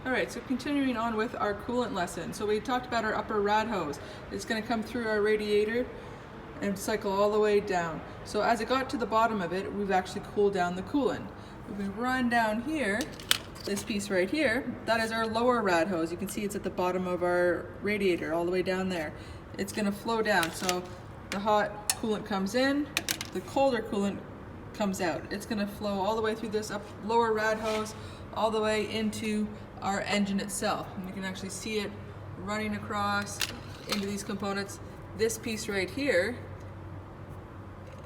Alright, so continuing on with our coolant lesson. So we talked about our upper rad hose. It's going to come through our radiator and cycle all the way down. So as it got to the bottom of it, we've actually cooled down the coolant. If we run down here, this piece right here, that is our lower rad hose. You can see it's at the bottom of our radiator, all the way down there. It's going to flow down. So the hot coolant comes in, the colder coolant comes out. It's going to flow all the way through this lower rad hose, all the way into our engine itself. And you can actually see it running across into these components. This piece right here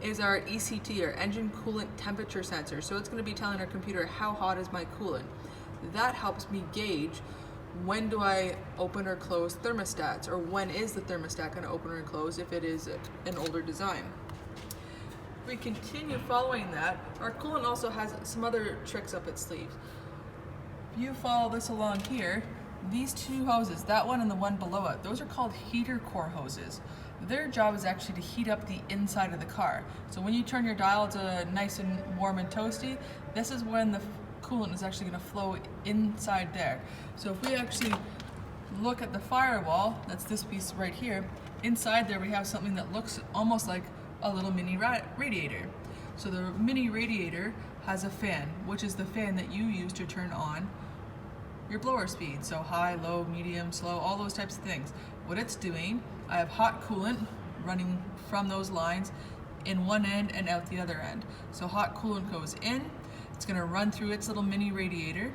is our ECT, or engine coolant temperature sensor. So it's going to be telling our computer how hot is my coolant. That helps me gauge when do I open or close thermostats, or when is the thermostat going to open or close if it is an older design. If we continue following that, our coolant also has some other tricks up its sleeves. If you follow this along here, these two hoses, that one and the one below it, those are called heater core hoses. Their job is actually to heat up the inside of the car. So when you turn your dial to nice and warm and toasty, this is when the coolant is actually going to flow inside there. So if we actually look at the firewall, that's this piece right here, inside there we have something that looks almost like a little mini radiator. So the mini radiator has a fan, which is the fan that you use to turn on your blower speed. So high, low, medium, slow, all those types of things. What it's doing, I have hot coolant running from those lines in one end and out the other end. So hot coolant goes in, it's going to run through its little mini radiator,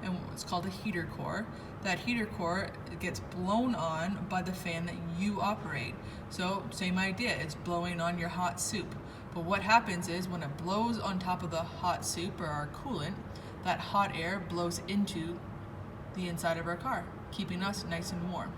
and it's called a heater core. That heater core gets blown on by the fan that you operate. So same idea, it's blowing on your hot soup. But what happens is when it blows on top of the hot soup, or our coolant, that hot air blows into the inside of our car, keeping us nice and warm.